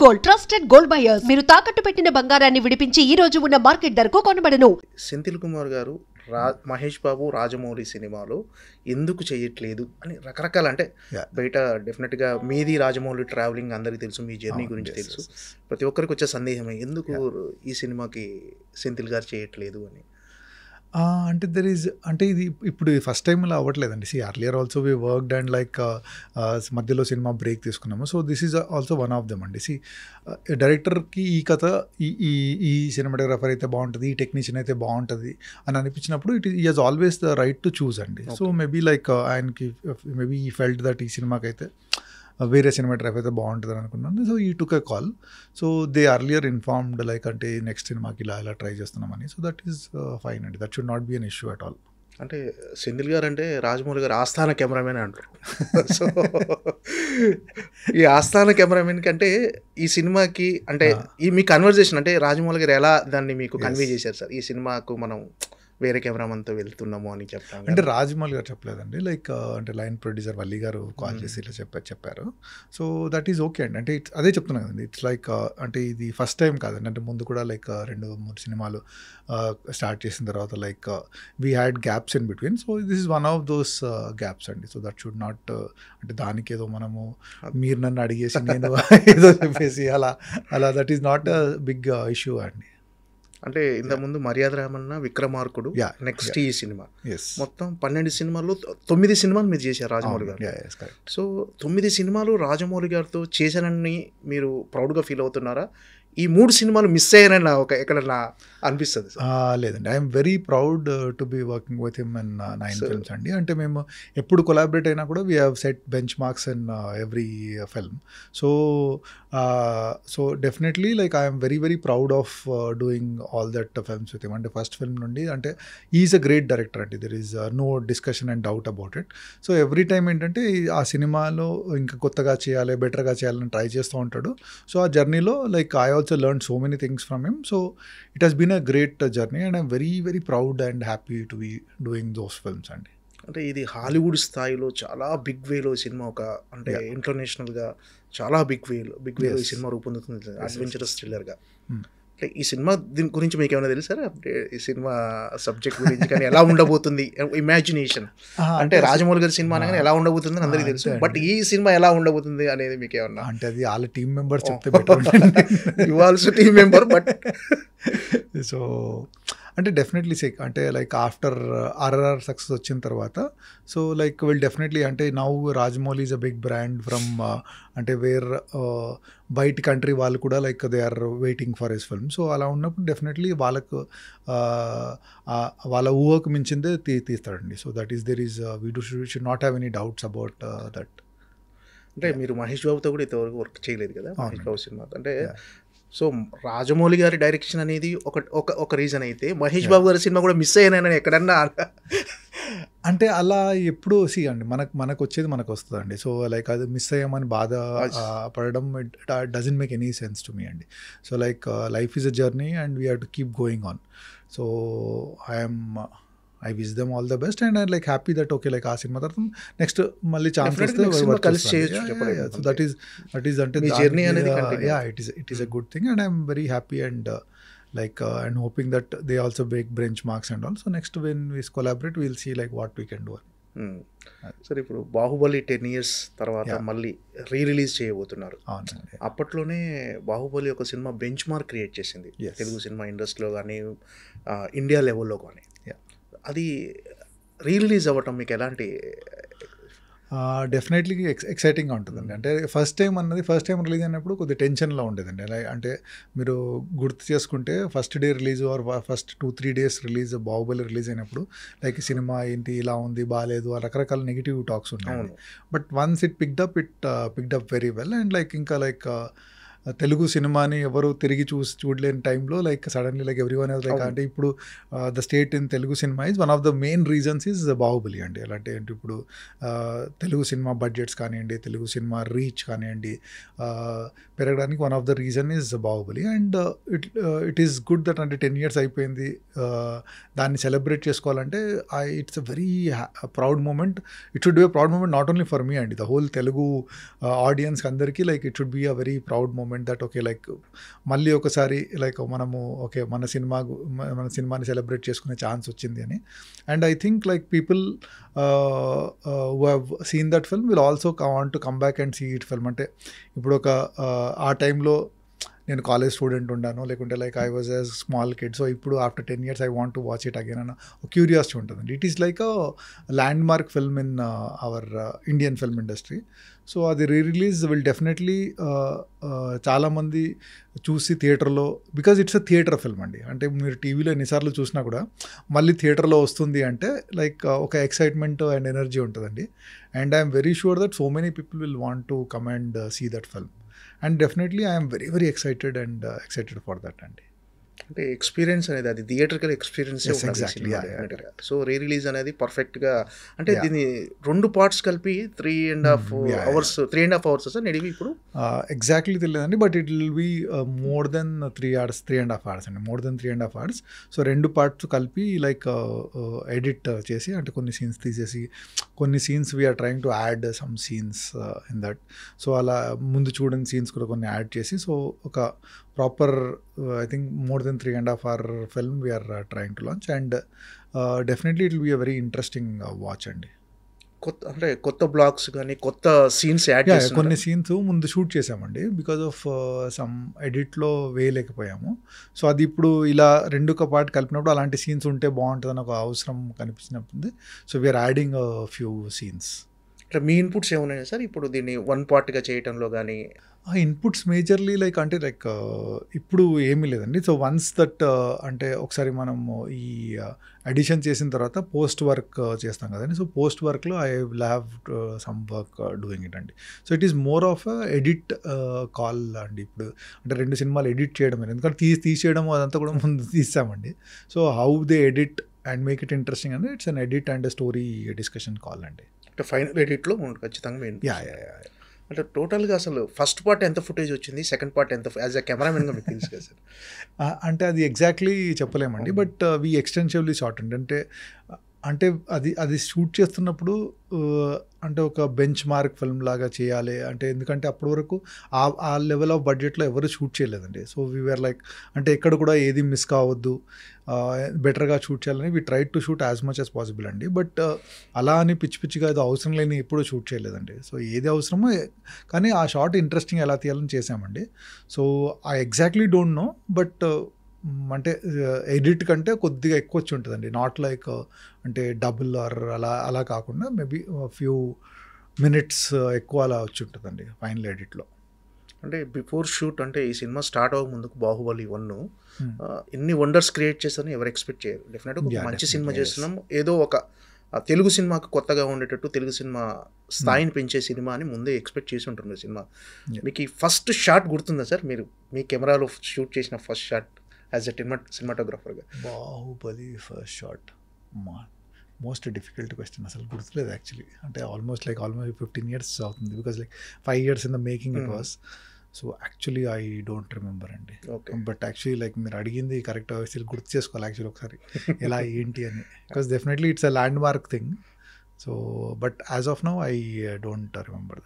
Gold, trusted gold buyers. మీరు తాకట్టు పెట్టిన బంగారాన్ని విడిపించి ఈ రోజు ఉన్న మార్కెట్ ధరకు కొనబడను. సెంథిల్ కుమార్ గారు మహేష్ బాబు రాజమౌళి సినిమాలో ఎందుకు చేయట్లేదు అని రకరకాల అంటే బయట డెఫినెట్గా మీది రాజమౌళి ట్రావెలింగ్ అందరికీ తెలుసు, మీ జర్నీ గురించి తెలుసు. ప్రతి ఒక్కరికి వచ్చే సందేహమే ఎందుకు ఈ సినిమాకి సెంథిల్ గారు చేయట్లేదు అని. అంటే అంటే ఇది ఇప్పుడు ఫస్ట్ టైం ఇలా అవ్వట్లేదండి. Earlier also we worked and like మధ్యలో సినిమా బ్రేక్ తీసుకున్నాము. So this is also one of them అండి. డైరెక్టర్కి ఈ కథ ఈ సినిమాటోగ్రాఫర్ అయితే బాగుంటుంది, ఈ టెక్నీషియన్ అయితే బాగుంటుంది అని అనిపించినప్పుడు ఈ has always the right to choose అండి. సో మేబీ లైక్ ఆయనకి మేబీ ఈ ఫెల్ట్ దట్ ఈ సినిమాకి అయితే వేరే సినిమాటోగ్రఫీ అయితే బాగుంటుంది అనుకున్నాను. సో ఈ took a call. So they earlier informed like అంటే నెక్స్ట్ సినిమాకి ఇలా ట్రై చేస్తున్నామని. సో దట్ ఈస్ ఫైన్ అండి. That should not be an issue at all. అంటే సెంథిల్ గారు అంటే రాజమౌళి గారు ఆస్థాన కెమెరామెన్ అంటారు. సో ఈ ఆస్థాన కెమెరామెన్కి అంటే ఈ సినిమాకి అంటే ఈ మీ కన్వర్జేషన్ అంటే రాజమౌళి గారు ఎలా దాన్ని మీకు కన్వే చేశారు సార్, ఈ సినిమాకు మనం వేరే కెమెరామన్తో వెళ్తున్నాము అని చెప్పాను. అంటే రాజమౌళి గారు చెప్పలేదండి. లైక్ అంటే లైన్ ప్రొడ్యూసర్ వల్లి గారు కాల్ చేసి ఇలా చెప్పారు. సో దట్ ఈజ్ ఓకే అండి. అంటే అదే చెప్తున్నాను కదండి. ఇట్స్ లైక్ అంటే ఇది ఫస్ట్ టైం కాదండి. అంటే ముందు కూడా లైక్ 2-3 సినిమాలు స్టార్ట్ చేసిన తర్వాత like we had gaps in between. So this is one of those gaps అండి. సో దట్ షుడ్ నాట్ అంటే దానికి ఏదో మనము మీరు నన్ను అడిగేసి నేను ఏదో చెప్పేసి అలా that is not a big issue అండి. అంటే ఇంతకుముందు మర్యాద రామన్న, విక్రమార్కుడు, నెక్స్ట్ ఈ సినిమా మొత్తం 12 సినిమాల్లో 9 సినిమాలు మీరు చేశారు రాజమౌళి గారు. సో 9 సినిమాలు రాజమౌళి గారితో చేశానని మీరు ప్రౌడ్గా ఫీల్ అవుతున్నారా? ఈ 3 సినిమాలు మిస్ అయ్యానని ఎక్కడన్నా అనిపిస్తుంది? లేదండి, I'm very proud to be working with him in 9 films అండి. అంటే మేము ఎప్పుడు కొలాబరేట్ అయినా కూడా we have set benchmarks in every film. So definitely like I'm very very proud of doing all that films with him. అంటే first film నుండి అంటే is a great director అండి. There is no discussion and doubt about it. So every time ఏంటంటే ఆ సినిమాలో ఇంకా కొత్తగా చేయాలి, బెటర్గా చేయాలని ట్రై చేస్తూ ఉంటాడు. సో ఆ జర్నీలో like I also learned so many things from him. So it has been a great journey and I'm very very proud and happy to be doing those films అండి. అంటే ఇది హాలీవుడ్ స్థాయిలో చాలా big వేలో cinema, ఒక అంటే ఇంటర్నేషనల్గా చాలా big వేలో ఈ సినిమా రూపొందుతుంది, అడ్వెంచరస్ థ్రిల్లర్గా. అంటే ఈ సినిమా దీని గురించి మీకు ఏమైనా తెలుసారా? ఈ సినిమా సబ్జెక్ట్ గురించి కానీ ఎలా ఉండబోతుంది, ఇమాజినేషన్ అంటే రాజమౌళి గారి సినిమా అనగానే ఎలా ఉండబోతుంది అని అందరికీ తెలుసు, బట్ ఈ సినిమా ఎలా ఉండబోతుంది అనేది మీకు ఏమన్నా అంటే అది వాళ్ళ టీమ్ మెంబర్స్ చెప్తే better. You also team member but so అంటే డెఫినెట్లీ అంటే లైక్ ఆఫ్టర్ RRR సక్సెస్ వచ్చిన తర్వాత సో లైక్ విల్ డెఫినెట్లీ అంటే now Rajamouli is a big brand from అంటే వేర్ బయట కంట్రీ వాళ్ళు కూడా like they are waiting for his film. So అలా ఉన్నప్పుడు డెఫినెట్లీ వాళ్ళకు వాళ్ళ ఊహకు మించిందే తీస్తాడండి. So that is there is we should not have any doubts about that. అంటే మీరు మహేష్ బాబుతో కూడా ఇంతవరకు వర్క్ చేయలేదు కదా మహేష్ బాబు సినిమా అంటే. సో రాజమౌళి గారి డైరెక్షన్ అనేది ఒక రీజన్ అయితే మహేష్ బాబు గారి సినిమా కూడా మిస్ అయ్యానని ఎక్కడన్నా అంటే అలా ఎప్పుడు అండి మనకు వచ్చేది మనకు వస్తుందండి. సో లైక్ అది మిస్ అయ్యామని బాధ పడడం it doesn't make any sense to me అండి. So like life is a journey and we have to keep going on. So I wish them all the best and I'm like happy that okay like ఆ cinema తర్వాత next మళ్ళీ chance వస్తే కలిసి చేయొచ్చు. So that is అంటే journey అనేది it is a good thing and I'm very happy and like and hoping that they also break benchmarks and all. So next when we collaborate we'll see like what we can do. సరే, ఇప్పుడు Baahubali 10 years తర్వాత మళ్ళీ release చేయబోతున్నారు. అప్పట్లోనే బాహుబలి ఒక cinema bench mark create చేసింది Telugu cinema ఇండస్ట్రీలో కానీ ఇండియా లెవెల్లో కానీ. అది రిలీజ్ అవ్వటం మీకు ఎలాంటి? డెఫినెట్లీ ఎక్సైటింగ్గా ఉంటుందండి. అంటే ఫస్ట్ టైం రిలీజ్ అయినప్పుడు కొద్దిగా టెన్షన్లో ఉండేదండి. అలా అంటే మీరు గుర్తు చేసుకుంటే first day release are first 2-3 days release Baahubali release అయినప్పుడు లైక్ సినిమా ఏంటి ఇలా ఉంది బాగాలేదు రకరకాల నెగిటివ్ టాక్స్ ఉన్నాయి. But once it picked up very well and like ఇంకా లైక్ తెలుగు సినిమాని ఎవరు తిరిగి చూడలేని టైంలో like suddenly like every one like అంటే ఇప్పుడు the state in Telugu cinema is one of the main reasons is Baahubali అండి. ఎలా అంటే ఇప్పుడు తెలుగు సినిమా బడ్జెట్స్ కానివ్వండి, తెలుగు సినిమా రీచ్ కానివ్వండి పెరగడానికి one of the reason is Baahubali. And it is good that అంటే 10 years అయిపోయింది, దాన్ని సెలబ్రేట్ చేసుకోవాలంటే it's a very proud moment. It should be a proud moment not only for me అండి, the whole Telugu audience అందరికీ like it should be a very proud moment moment that okay like మళ్ళీ ఒకసారి like మనము okay మన సినిమాని celebrate చేసుకునే chance వచ్చింది అని. And I think like people who have seen that film will also want to come back and see it film. అంటే ఇప్పుడు ఒక ఆ టైంలో నేను కాలేజ్ స్టూడెంట్ ఉన్నాను, లేకుంటే like I was a small kid, so ఇప్పుడు after 10 years I want to watch it again అన్న క్యూరియాసిటీ ఉంటుందండి. It is like a landmark film in our Indian film industry. So అది release will definitely చాలామంది చూసి థియేటర్లో, because it's a theatre film అండి. అంటే మీరు టీవీలో ఎన్నిసార్లు చూసినా కూడా మళ్ళీ థియేటర్లో వస్తుంది అంటే లైక్ ఒక ఎక్సైట్మెంట్ అండ్ ఎనర్జీ ఉంటుందండి. And I'm very sure that so many people will want to come and see that film. And definitely I'm very very excited for that అండి. అంటే ఎక్స్పీరియన్స్ అనేది అది theatrical experience. So rerelease అనేది పర్ఫెక్ట్గా, అంటే దీన్ని 2 parts కలిపి 3.5 hours sir నడివి ఇప్పుడు ఎగ్జాక్ట్లీ తెలియదండి, but it will be more than 3.5 hours అండి, more than 3.5 hours. So 2 parts కలిపి లైక్ ఎడిట్ చేసి, అంటే కొన్ని సీన్స్ తీసేసి, కొన్ని scenes we're trying to add some scenes in that. So అలా ముందు చూడని సీన్స్ కూడా కొన్ని యాడ్ చేసి, సో ఒక proper I think more than 3.5 hour film we are trying to launch, and definitely it will be a very interesting watch అండి. కొత్త blogs కానీ కొత్త సీన్స్ యాడ్ చేసి కొన్ని సీన్స్ ముందు షూట్ చేసామండి, బికాజ్ ఆఫ్ సమ్ ఎడిట్లో వేయలేకపోయాము. సో అది ఇప్పుడు ఇలా 2 పార్ట్ కలిపినప్పుడు అలాంటి సీన్స్ ఉంటే బాగుంటుందని ఒక అవసరం కనిపించినప్పుడు, so we're adding few scenes. ఇట్లా మీ ఇన్పుట్స్ ఏమున్నాయి సార్ ఇప్పుడు దీన్ని 1 part చేయటంలో కానీ? ఇన్పుట్స్ మేజర్లీ లైక్ అంటే లైక్ ఇప్పుడు ఏమీ లేదండి. సో వన్స్ దట్ అంటే ఒకసారి మనము ఈ అడిషన్ చేసిన తర్వాత పోస్ట్ వర్క్ చేస్తాం కదండి. సో పోస్ట్ వర్క్లో I will have some work doing it అండి. So it is more of edit call అండి. ఇప్పుడు అంటే 2 సినిమాలు ఎడిట్ చేయడం, ఎందుకంటే తీసేయడం అదంతా కూడా ముందు తీసామండి. So how they edit and make it interesting అండి, it's an edit and story discussion call అండి. అంటే ఫైనల్ ఎడిట్లో ఖచ్చితంగా అంటే టోటల్గా అసలు ఫస్ట్ పార్ట్ ఎంత ఫుటేజ్ వచ్చింది, సెకండ్ పార్ట్ ఎంత, యాజ్ అ కెమెరామెన్గా మీకు తెలుసు కదా సార్? అంటే అది ఎగ్జాక్ట్లీ చెప్పలేమండి, బట్ వీ ఎక్స్టెన్సివ్లీ షార్ట్ అండి. అంటే అది షూట్ చేస్తున్నప్పుడు అంటే ఒక బెంచ్ మార్క్ ఫిల్మ్ లాగా చేయాలి అంటే, ఎందుకంటే అప్పటి వరకు ఆ లెవెల్ ఆఫ్ బడ్జెట్లో ఎవరు షూట్ చేయలేదండి. సో వీఆర్ లైక్ అంటే ఎక్కడ కూడా ఏది మిస్ కావద్దు, బెటర్గా షూట్ చేయాలని we try to shoot as much as possible అండి. బట్ అలా అని పిచ్చిగా ఏదో అవసరం లేని ఎప్పుడూ షూట్ చేయలేదండి. సో ఏది అవసరమో, కానీ ఆ షార్ట్ ఇంట్రెస్టింగ్ ఎలా తీయాలని చేసామండి. So I exactly don't know, but అంటే ఎడిట్ కంటే కొద్దిగా ఎక్కువ వచ్చి ఉంటుందండి. నాట్ లైక్ అంటే డబుల్ ఆర్ అలా కాకుండా మేబీ ఫ్యూ మినిట్స్ ఎక్కువ అలా వచ్చి ఉంటుందండి ఫైనల్ ఎడిట్లో. అంటే బిఫోర్ షూట్, అంటే ఈ సినిమా స్టార్ట్ అవ్వక ముందుకు బాహుబలి 1 ఎన్ని వండర్స్ క్రియేట్ చేస్తారని ఎవరు ఎక్స్పెక్ట్ చేయరు. డెఫినెట్గా మంచి సినిమా చేస్తున్నాం, ఏదో ఒక తెలుగు సినిమాకు కొత్తగా ఉండేటట్టు తెలుగు సినిమా స్థాయిని పెంచే సినిమా అని ముందే ఎక్స్పెక్ట్ చేసి ఉంటుంది సినిమా. మీకు ఈ ఫస్ట్ షాట్ గుర్తుందా సార్? మీరు మీ కెమెరాలో షూట్ చేసిన ఫస్ట్ షాట్ యాజ్ ఎ సినిమాటోగ్రాఫర్గా? Baahubali first shot most difficult question, అసలు గుర్తులేదు యాక్చువల్లీ. అంటే ఆల్మోస్ట్ 15 years అవుతుంది, because 5 years in the making it was. So actually I don't remember అండి. బట్ యాక్చువల్లీ మీరు అడిగింది కరెక్ట్, గుర్తు చేసుకోవాలి యాక్చువల్లీ ఒకసారి ఎలా ఏంటి అని, because definitely it's a land mark thing. So but as of now I don't remember.